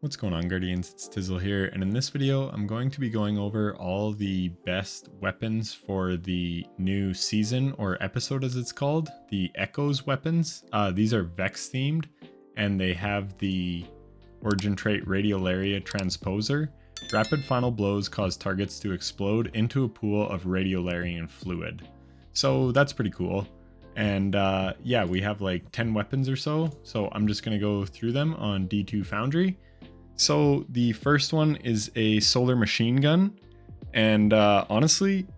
What's going on, Guardians? It's Tizzle here, and in this video I'm going to be going over all the best weapons for the new season, or episode as it's called, the Echoes weapons. These are Vex themed, and they have the origin trait Radiolaria Transposer. Rapid final blows cause targets to explode into a pool of Radiolarian fluid. So that's pretty cool. And yeah, we have like 10 weapons or so I'm just going to go through them on D2 Foundry. So the first one is a solar machine gun, and honestly,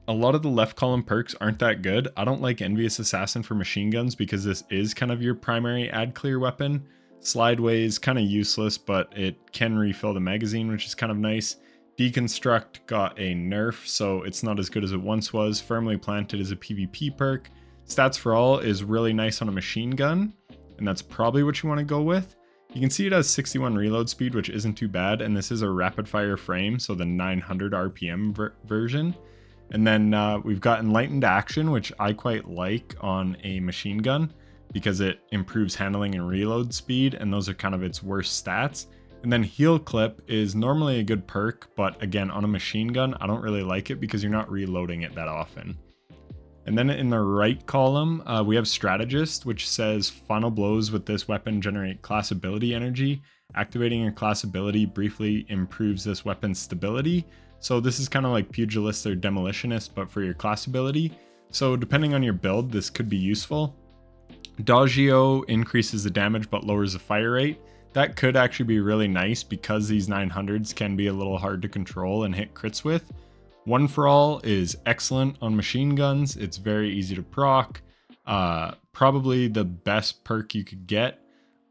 a lot of the left column perks aren't that good. I don't like Envious Assassin for machine guns because this is kind of your primary ad clear weapon. Slideways, kind of useless, but it can refill the magazine, which is kind of nice. Deconstruct got a nerf, so it's not as good as it once was. Firmly Planted is a PvP perk. Stats for All is really nice on a machine gun, and that's probably what you want to go with. You can see it has 61 reload speed, which isn't too bad, and this is a rapid fire frame, so the 900 RPM version. And then we've got Enlightened Action, which I quite like on a machine gun because it improves handling and reload speed, and those are kind of its worst stats. And then Heal Clip is normally a good perk, but again, on a machine gun, I don't really like it because you're not reloading it that often. And then in the right column, we have Strategist, which says final blows with this weapon generate class ability energy. Activating your class ability briefly improves this weapon's stability. So this is kind of like Pugilist or Demolitionist, but for your class ability. So depending on your build, this could be useful. Dagio increases the damage but lowers the fire rate. That could actually be really nice because these 900s can be a little hard to control and hit crits with. One for All is excellent on machine guns. It's very easy to proc. Probably the best perk you could get.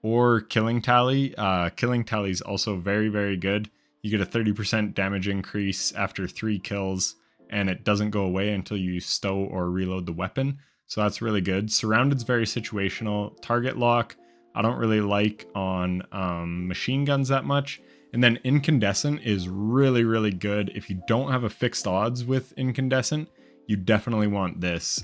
Or Killing Tally. Killing Tally is also very, very good. You get a 30% damage increase after 3 kills, and it doesn't go away until you stow or reload the weapon. So that's really good. Surrounded's very situational. Target Lock, I don't really like on machine guns that much. And then Incandescent is really, really good. If you don't have a fixed odds with Incandescent, you definitely want this.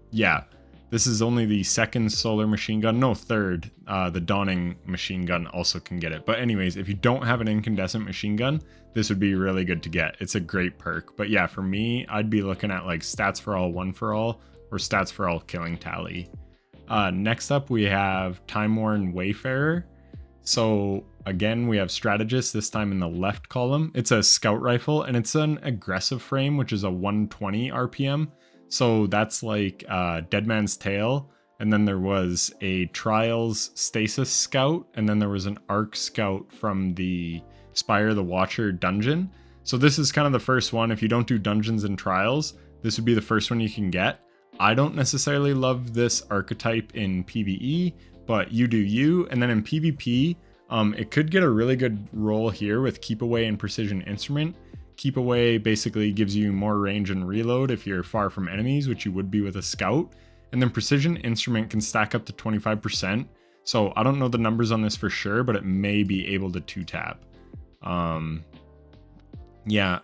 Yeah, this is only the second solar machine gun. No, third. The Dawning machine gun also can get it. But anyways, if you don't have an Incandescent machine gun, this would be really good to get. It's a great perk. But yeah, for me, I'd be looking at like Stats for All, One for All, or Stats for All Killing Tally. Next up, we have Timeworn Wayfarer. So again, we have Strategist, this time in the left column. It's a scout rifle, and it's an aggressive frame, which is a 120 RPM. So that's like Dead Man's Tale. And then there was a Trials Stasis Scout, and then there was an Arc Scout from the Spire the Watcher dungeon. So this is kind of the first one. If you don't do dungeons and trials, this would be the first one you can get. I don't necessarily love this archetype in PvE, but you do you. And then in PvP, it could get a really good role here with Keep Away and Precision Instrument. Keep Away basically gives you more range and reload if you're far from enemies, which you would be with a scout. And then Precision Instrument can stack up to 25%. So I don't know the numbers on this for sure, but it may be able to 2-tap. Yeah,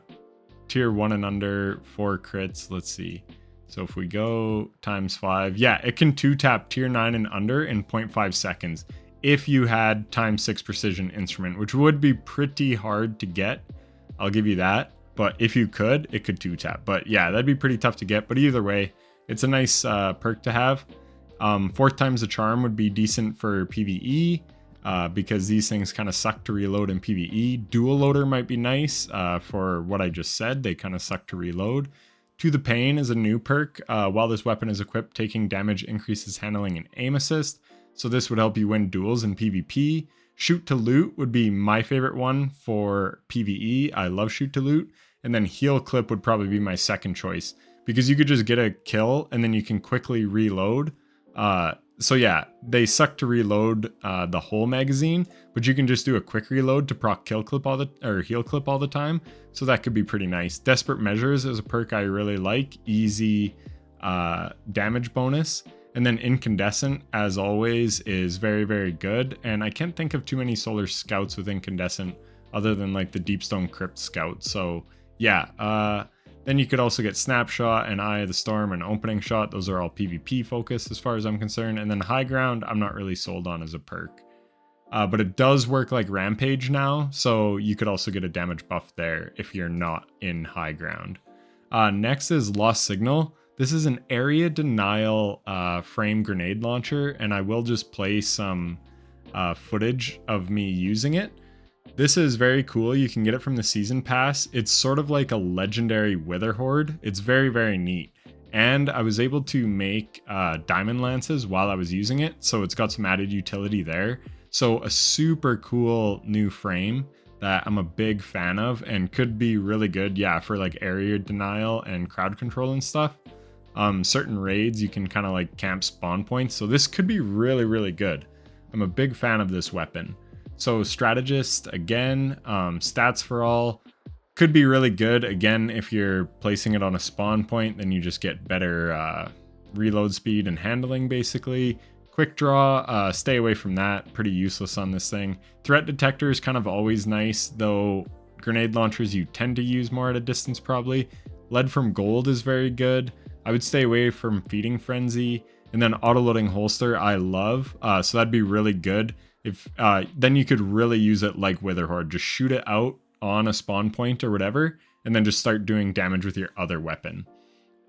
tier 1 and under, 4 crits, let's see. So if we go times 5, yeah, it can 2-tap tier 9 and under in 0.5 seconds if you had times 6 Precision Instrument, which would be pretty hard to get. I'll give you that. But if you could, it could 2-tap. But yeah, that'd be pretty tough to get. But either way, it's a nice perk to have. 4th times the Charm would be decent for PvE because these things kind of suck to reload in PvE. Dual Loader might be nice for what I just said. They kind of suck to reload. To the Pain is a new perk. While this weapon is equipped, taking damage increases handling and aim assist. So this would help you win duels in PvP. Shoot to Loot would be my favorite one for PvE. I love Shoot to Loot. And then Heal Clip would probably be my second choice because you could just get a kill and then you can quickly reload. So yeah, they suck to reload the whole magazine, but you can just do a quick reload to proc Heal Clip all the time. So that could be pretty nice. Desperate Measures is a perk I really like. Easy damage bonus. And then Incandescent, as always, is very, very good. And I can't think of too many solar scouts with Incandescent other than like the Deepstone Crypt Scout. So yeah, then you could also get Snapshot and Eye of the Storm and Opening Shot. Those are all PvP focused as far as I'm concerned. And then High Ground, I'm not really sold on as a perk. But it does work like Rampage now, so you could also get a damage buff there if you're not in high ground. Next is Lost Signal. This is an area denial frame grenade launcher, and I will just play some footage of me using it. This is very cool. You can get it from the season pass. It's sort of like a legendary Wither Horde. It's very, very neat. And I was able to make diamond lances while I was using it, so it's got some added utility there. So a super cool new frame that I'm a big fan of and could be really good, yeah, for like area denial and crowd control and stuff. Certain raids you can kind of like camp spawn points, so this could be really, really good. I'm a big fan of this weapon. So strategist again, stats for all could be really good. Again, if you're placing it on a spawn point, then you just get better reload speed and handling basically. Quick draw, stay away from that. Pretty useless on this thing. Threat detector is kind of always nice, though grenade launchers you tend to use more at a distance probably. Lead from gold is very good. I would stay away from feeding frenzy. And then auto-loading holster I love, so that'd be really good. If then you could really use it like Wither Horde. Just shoot it out on a spawn point or whatever, and then just start doing damage with your other weapon.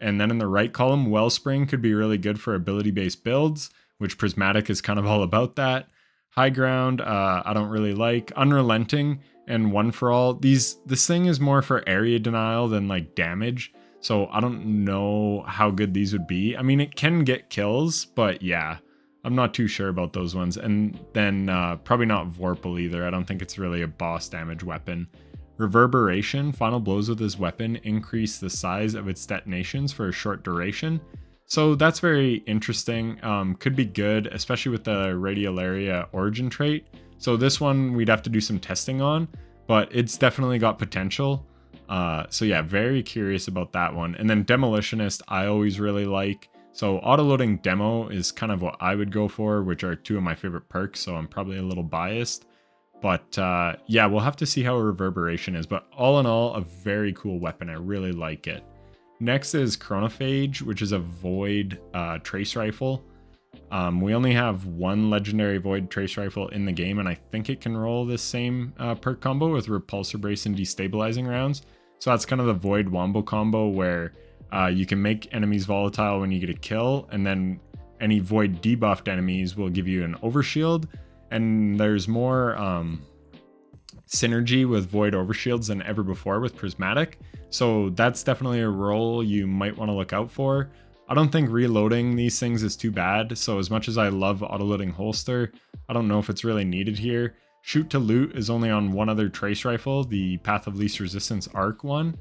And then in the right column, Wellspring could be really good for ability-based builds, which Prismatic is kind of all about that. High Ground, I don't really like. Unrelenting and One for All. This thing is more for area denial than like damage, so I don't know how good these would be. I mean, it can get kills, but yeah, I'm not too sure about those ones. And then probably not Vorpal either. I don't think it's really a boss damage weapon. Reverberation, final blows with this weapon increase the size of its detonations for a short duration. So that's very interesting. Could be good, especially with the Radiolaria origin trait. So this one we'd have to do some testing on, but it's definitely got potential. So yeah, very curious about that one. And then Demolitionist, I always really like. So auto-loading demo is kind of what I would go for, which are two of my favorite perks, so I'm probably a little biased. But yeah, we'll have to see how Reverberation is. But all in all, a very cool weapon. I really like it. Next is Chronophage, which is a Void Trace Rifle. We only have one legendary Void Trace Rifle in the game, and I think it can roll this same perk combo with Repulsor Brace and Destabilizing Rounds. So that's kind of the Void Wombo combo where you can make enemies volatile when you get a kill, and then any Void debuffed enemies will give you an Overshield. And there's more synergy with Void Overshields than ever before with Prismatic. So that's definitely a role you might want to look out for. I don't think reloading these things is too bad. So as much as I love auto-loading holster, I don't know if it's really needed here. Shoot to loot is only on one other trace rifle, the Path of Least Resistance Arc one.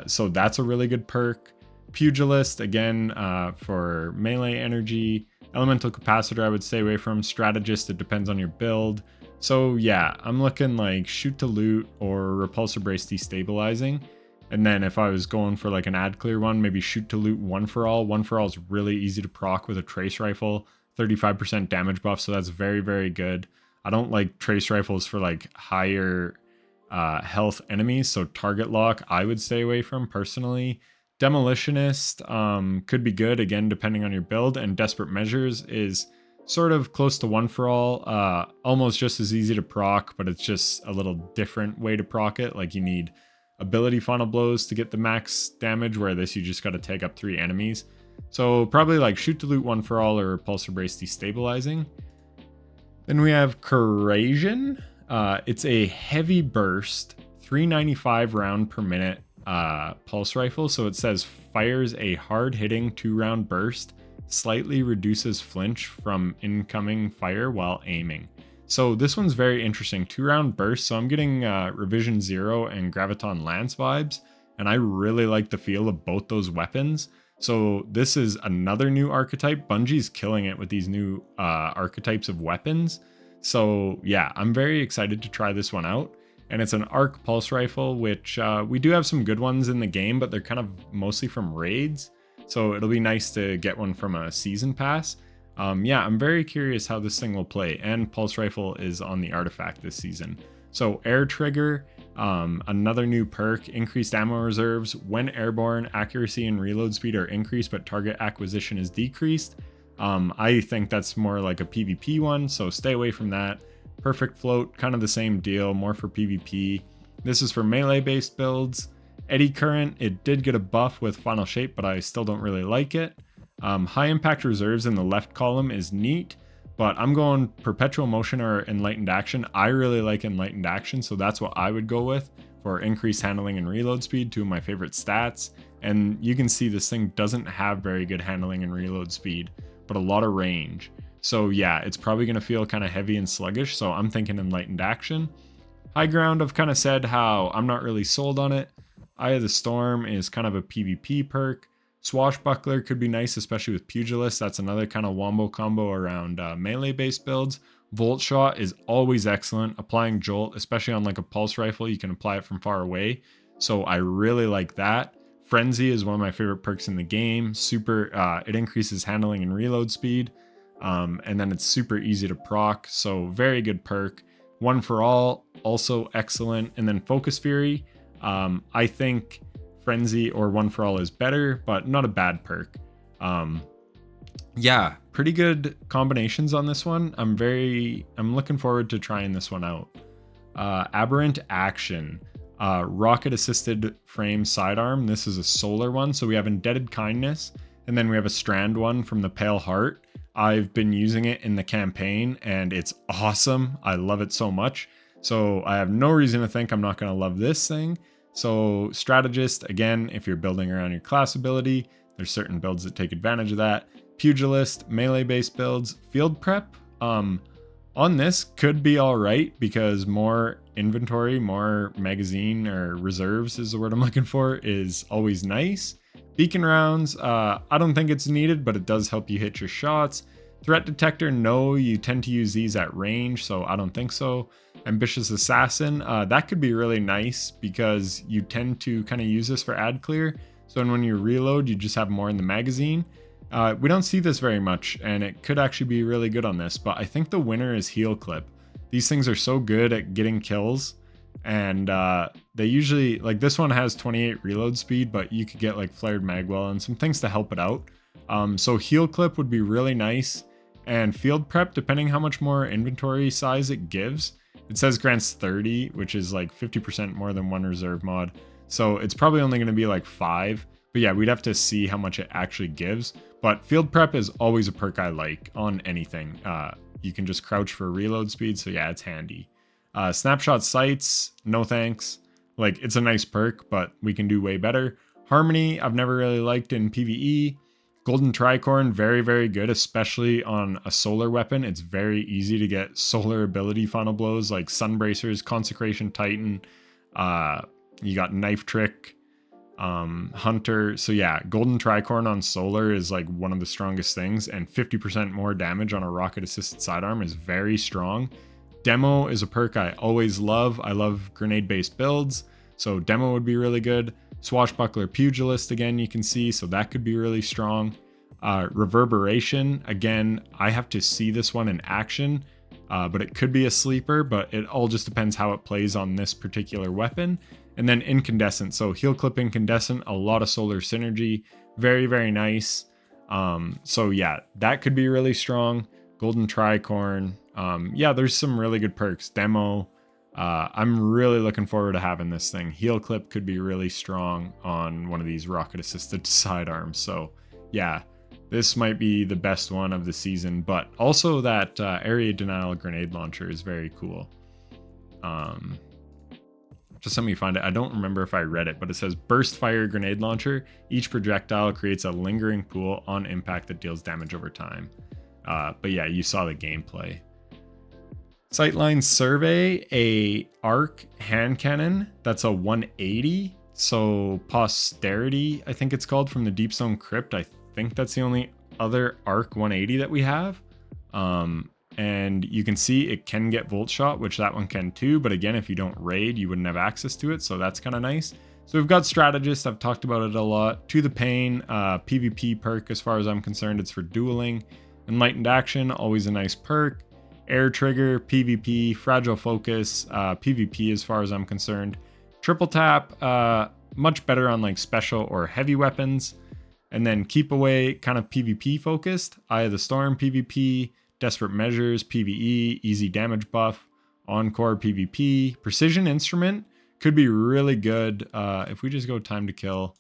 So that's a really good perk. Pugilist, again, for melee energy. Elemental Capacitor, I would stay away from. Strategist, it depends on your build. So yeah, I'm looking like Shoot to Loot or Repulsor Brace Destabilizing. And then if I was going for like an ad clear one, maybe Shoot to Loot One for All. One for All is really easy to proc with a trace rifle. 35% damage buff, so that's very, very good. I don't like trace rifles for like higher health enemies, so Target Lock I would stay away from personally. Demolitionist could be good, again, depending on your build. And Desperate Measures is sort of close to One for All. Almost just as easy to proc, but it's just a little different way to proc it. Like you need ability final blows to get the max damage, where this you just got to take up 3 enemies. So probably like Shoot to Loot One for All or Repulsor Brace Destabilizing. Then we have Corrasion. It's a heavy burst, 395 round per minute pulse rifle. So it says fires a hard-hitting 2-round burst, slightly reduces flinch from incoming fire while aiming. So this one's very interesting. 2-round burst. So I'm getting Revision Zero and Graviton Lance vibes, and I really like the feel of both those weapons. So this is another new archetype. Bungie's killing it with these new archetypes of weapons. So yeah, I'm very excited to try this one out. And it's an arc pulse rifle, which we do have some good ones in the game, but they're kind of mostly from raids. So it'll be nice to get one from a season pass. Yeah, I'm very curious how this thing will play. And pulse rifle is on the artifact this season. So air trigger, another new perk, increased ammo reserves. When airborne, accuracy and reload speed are increased, but target acquisition is decreased. I think that's more like a PvP one, so stay away from that. Perfect Float, kind of the same deal, more for PvP. This is for melee based builds. Eddy Current, it did get a buff with Final Shape, but I still don't really like it. High Impact Reserves in the left column is neat, but I'm going Perpetual Motion or Enlightened Action. I really like Enlightened Action, so that's what I would go with for increased handling and reload speed, two of my favorite stats. And you can see this thing doesn't have very good handling and reload speed, but a lot of range. So yeah, it's probably going to feel kind of heavy and sluggish, so I'm thinking Enlightened Action. High Ground, I've kind of said how I'm not really sold on it. Eye of the Storm is kind of a PvP perk. Swashbuckler could be nice, especially with Pugilist. That's another kind of wombo combo around melee-based builds. Volt Shot is always excellent. Applying Jolt, especially on like a pulse rifle, you can apply it from far away. So I really like that. Frenzy is one of my favorite perks in the game. It increases handling and reload speed. And then it's super easy to proc. So very good perk. One for All, also excellent. And then Focus Fury. I think Frenzy or One for All is better, but not a bad perk. Yeah, pretty good combinations on this one. I'm looking forward to trying this one out. Aberrant Action, rocket assisted frame sidearm. This is a solar one. So we have Indebted Kindness, and then we have a strand one from the Pale Heart. I've been using it in the campaign and it's awesome. I love it so much. So I have no reason to think I'm not going to love this thing. So Strategist, again, if you're building around your class ability, there's certain builds that take advantage of that. Pugilist, melee-based builds. Field Prep, on this could be all right because more inventory, more magazine or reserves is the word I'm looking for, is always nice. Beacon Rounds, I don't think it's needed, but it does help you hit your shots. Threat Detector, no, you tend to use these at range, so I don't think so. Ambitious Assassin, that could be really nice because you tend to kind of use this for ad clear. So when you reload, you just have more in the magazine. We don't see this very much, and it could actually be really good on this, but I think the winner is Heal Clip. These things are so good at getting kills, and they usually, like this one has 28 reload speed, but you could get like Flared Magwell and some things to help it out. So Heal Clip would be really nice, and Field Prep, depending how much more inventory size it gives. It says grants 30, which is like 50% more than one reserve mod. So it's probably only going to be like 5. But yeah, we'd have to see how much it actually gives. But Field Prep is always a perk I like on anything. You can just crouch for reload speed. So yeah, it's handy. Snapshot Sights, no thanks. Like, it's a nice perk, but we can do way better. Harmony, I've never really liked in PvE. Golden Tricorn, very, very good, especially on a solar weapon. It's very easy to get solar ability final blows like Sunbracers, Consecration Titan. You got Knife Trick, Hunter. So yeah, Golden Tricorn on solar is like one of the strongest things, and 50% more damage on a rocket assisted sidearm is very strong. Demo is a perk I always love. I love grenade based builds, so Demo would be really good. Swashbuckler Pugilist, again, you can see, so that could be really strong. Reverberation, again, I have to see this one in action, but it could be a sleeper, but it all just depends how it plays on this particular weapon. And then Incandescent, so Heal Clip Incandescent, a lot of solar synergy, very, very nice. So yeah, that could be really strong. Golden Tricorn, yeah, there's some really good perks. Demo, I'm really looking forward to having this thing. Heal Clip could be really strong on one of these rocket assisted sidearms. So yeah, this might be the best one of the season, but also that area denial grenade launcher is very cool. Just let me find it. I don't remember if I read it, but it says burst fire grenade launcher. Each projectile creates a lingering pool on impact that deals damage over time. But yeah, you saw the gameplay. Sightline Survey, a arc hand cannon that's a 180. So Posterity, I think it's called, from the Deepstone Crypt. I think that's the only other arc 180 that we have. And you can see it can get Volt Shot, which that one can too. But again, if you don't raid, you wouldn't have access to it. So that's kind of nice. So we've got Strategist. I've talked about it a lot. To the Pain, PvP perk as far as I'm concerned. It's for dueling. Enlightened Action, always a nice perk. Air Trigger, PvP. Fragile Focus, PvP as far as I'm concerned. Triple Tap, much better on like special or heavy weapons. And then Keep Away, kind of PvP focused. Eye of the Storm, PvP. Desperate Measures, PvE, easy damage buff. Encore PvP. Precision Instrument could be really good if we just go time to kill.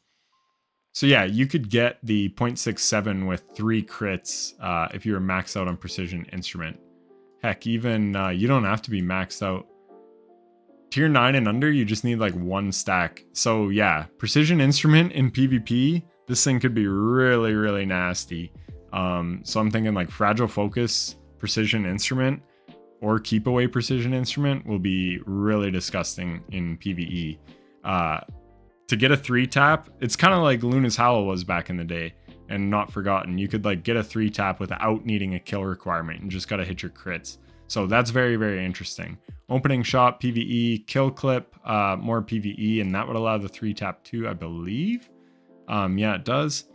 So yeah, you could get the 0.67 with 3 crits if you were maxed out on Precision Instrument. Heck, even you don't have to be maxed out. Tier 9 and under, you just need like 1 stack. So yeah, Precision Instrument in PvP, this thing could be really, really nasty. So I'm thinking like Fragile Focus, Precision Instrument, or Keep Away Precision Instrument will be really disgusting in PvE. To get a 3-tap, it's kind of like Luna's Howl was back in the day, and Not Forgotten. You could like get a 3-tap without needing a kill requirement and just gotta hit your crits. So that's very, very interesting. Opening Shot, PvE, Kill Clip, more PvE, and that would allow the 3-tap too, I believe. Yeah, it does.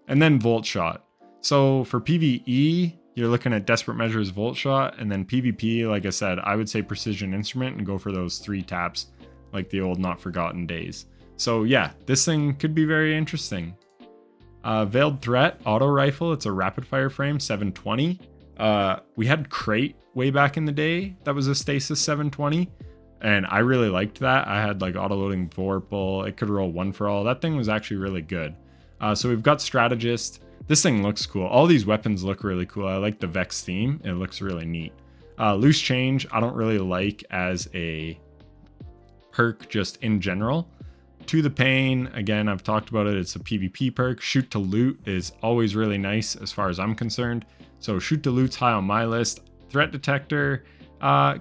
And then Volt Shot. So for PvE, you're looking at Desperate Measures, Volt Shot, and then PvP, like I said, I would say Precision Instrument and go for those 3 taps like the old Not Forgotten days. So yeah, this thing could be very interesting. Veiled Threat, Auto Rifle, it's a rapid fire frame, 720. We had Crate way back in the day that was a Stasis 720, and I really liked that. I had like auto-loading Vorpal, it could roll 1 for all. That thing was actually really good. So we've got Strategist. This thing looks cool. All these weapons look really cool. I like the Vex theme. It looks really neat. Loose Change, I don't really like as a perk just in general. To the Pain, again, I've talked about it. It's a PvP perk. Shoot to Loot is always really nice as far as I'm concerned. So Shoot to Loot's high on my list. Threat Detector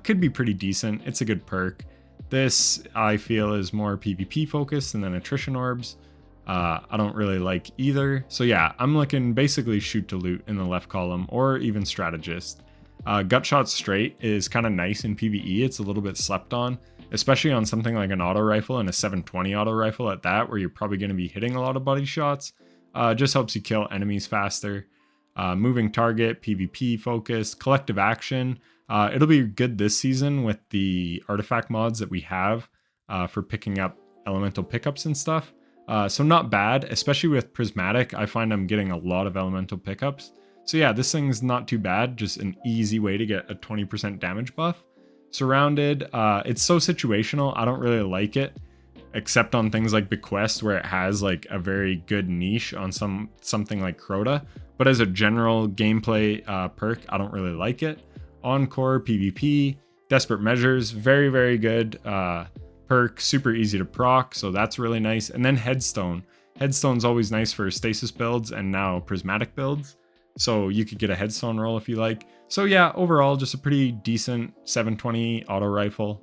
could be pretty decent. It's a good perk. This, I feel, is more PvP focused, and then Attrition Orbs. I don't really like either. So yeah, I'm looking basically Shoot to Loot in the left column, or even Strategist. Gutshot Straight is kind of nice in PvE. It's a little bit slept on, especially on something like an auto rifle and a 720 auto rifle at that, where you're probably going to be hitting a lot of body shots. Just helps you kill enemies faster. Moving Target, PvP focused. Collective Action. It'll be good this season with the artifact mods that we have for picking up elemental pickups and stuff. So not bad, especially with Prismatic. I find I'm getting a lot of elemental pickups. So yeah, this thing's not too bad. Just an easy way to get a 20% damage buff. Surrounded, it's so situational. I don't really like it, except on things like Bequest, where it has like a very good niche on something like Crota. But as a general gameplay perk, I don't really like it. Encore, PvP, Desperate Measures, very, very good perk, super easy to proc, so that's really nice. And then Headstone. Headstone's always nice for stasis builds and now prismatic builds. So you could get a headstone roll if you like. So yeah, overall, just a pretty decent 720 auto rifle.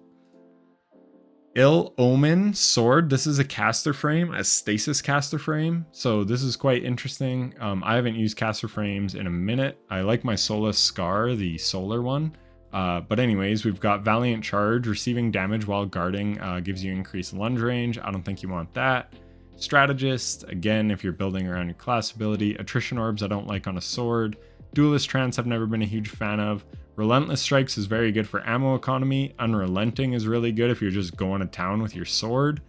Ill Omen Sword. This is a caster frame, a stasis caster frame. So this is quite interesting. I haven't used caster frames in a minute. I like my Solace Scar, the solar one. But anyways, we've got Valiant Charge. Receiving damage while guarding gives you increased lunge range. I don't think you want that. Strategist, again, if you're building around your class ability. Attrition Orbs I don't like on a sword. Duelist Trance I've never been a huge fan of. Relentless Strikes is very good for ammo economy. Unrelenting is really good if you're just going to town with your sword.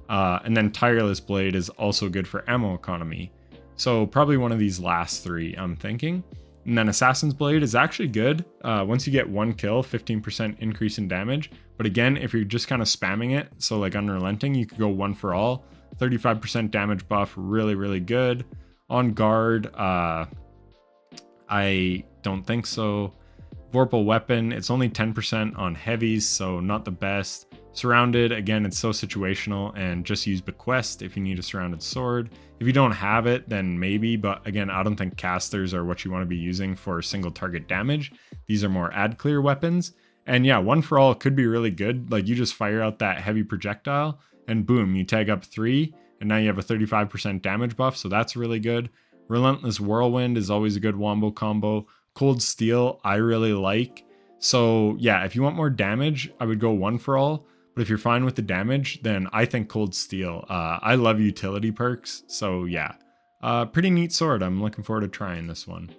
And then Tireless Blade is also good for ammo economy. So probably one of these last three, I'm thinking. And then Assassin's Blade is actually good. Once you get 1 kill, 15% increase in damage. But again, if you're just kind of spamming it, so like Unrelenting, you could go 1 for all. 35% damage buff, really, really good. On guard, I don't think so. Vorpal Weapon, it's only 10% on heavies, so not the best. Surrounded, again, it's so situational, and just use Bequest if you need a surrounded sword. If you don't have it, then maybe, but again, I don't think casters are what you want to be using for single target damage. These are more ad clear weapons. And yeah, 1 for all could be really good. Like you just fire out that heavy projectile and boom, you tag up 3 and now you have a 35% damage buff. So that's really good. Relentless Whirlwind is always a good wombo combo. Cold Steel, I really like. So yeah, if you want more damage, I would go 1 for all. But if you're fine with the damage, then I think Cold Steel. I love utility perks. So yeah, pretty neat sword. I'm looking forward to trying this one.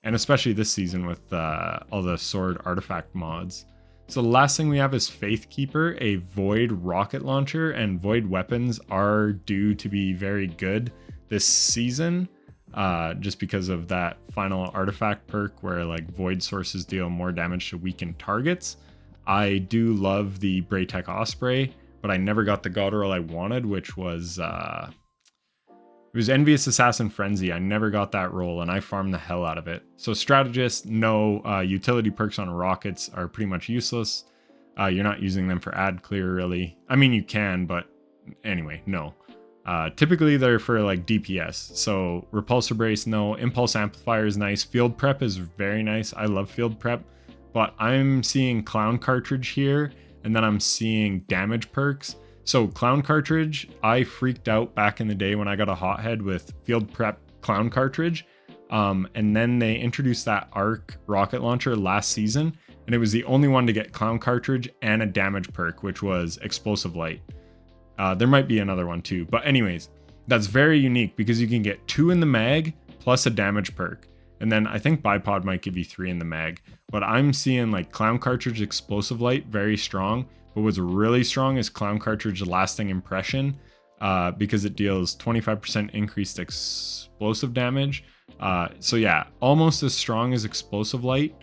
And especially this season with all the sword artifact mods. So the last thing we have is Faithkeeper, a Void rocket launcher, and Void weapons are due to be very good this season. Just because of that final artifact perk where like Void sources deal more damage to weakened targets. I do love the Braytech Osprey, but I never got the Godroll I wanted, which was it was Envious Assassin Frenzy. I never got that roll, and I farmed the hell out of it. So Strategist, no. Utility perks on rockets are pretty much useless. You're not using them for ad clear, really. I mean, you can, but anyway, no. Typically, they're for like DPS. So Repulsor Brace, no. Impulse Amplifier is nice. Field Prep is very nice. I love Field Prep. But I'm seeing Clown Cartridge here, and then I'm seeing damage perks. So Clown Cartridge, I freaked out back in the day when I got a hothead with Field Prep Clown Cartridge. And then they introduced that Arc rocket launcher last season, and it was the only one to get Clown Cartridge and a damage perk, which was Explosive Light. There might be another one too, but anyways, that's very unique because you can get 2 in the mag plus a damage perk. And then I think Bipod might give you 3 in the mag, but I'm seeing like Clown Cartridge Explosive Light, very strong. But what's really strong is Clown Cartridge Lasting Impression, because it deals 25% increased explosive damage. So yeah, almost as strong as Explosive Light,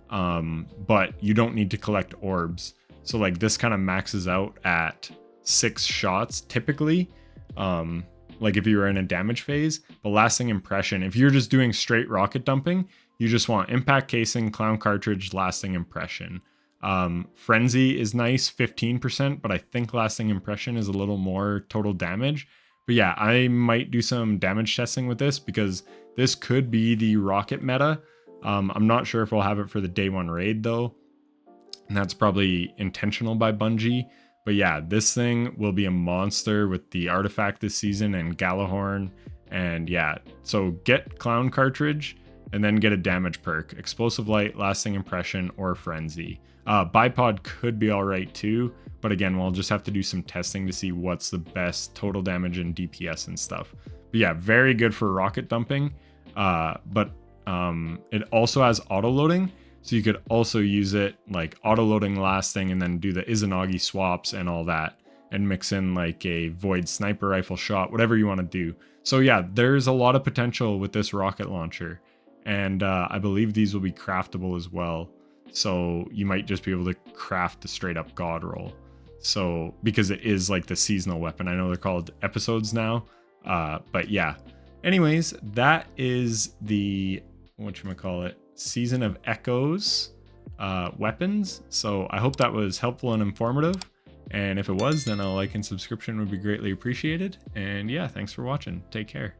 but you don't need to collect orbs. So like this kind of maxes out at 6 shots typically, like if you were in a damage phase. But Lasting Impression, if you're just doing straight rocket dumping, you just want Impact Casing, Clown Cartridge, Lasting Impression. Frenzy is nice, 15%, but I think Lasting Impression is a little more total damage. But yeah, I might do some damage testing with this because this could be the rocket meta. I'm not sure if we'll have it for the day 1 raid though, and that's probably intentional by Bungie. But yeah, this thing will be a monster with the artifact this season and Galahorn. And yeah, so get Clown Cartridge and then get a damage perk, Explosive Light, Lasting Impression, or Frenzy. Bipod could be alright too, but again, we'll just have to do some testing to see what's the best total damage and DPS and stuff. But yeah, very good for rocket dumping, but it also has auto-loading, so you could also use it like auto-loading lasting and then do the Izanagi swaps and all that, and mix in like a Void Sniper Rifle shot, whatever you want to do. So yeah, there's a lot of potential with this rocket launcher, and I believe these will be craftable as well. So you might just be able to craft the straight up Godroll. So because it is like the seasonal weapon, I know they're called episodes now, but yeah. Anyways, that is the whatchamacallit, Season of Echoes weapons. So I hope that was helpful and informative. And if it was, then a like and subscription would be greatly appreciated. And yeah, thanks for watching. Take care.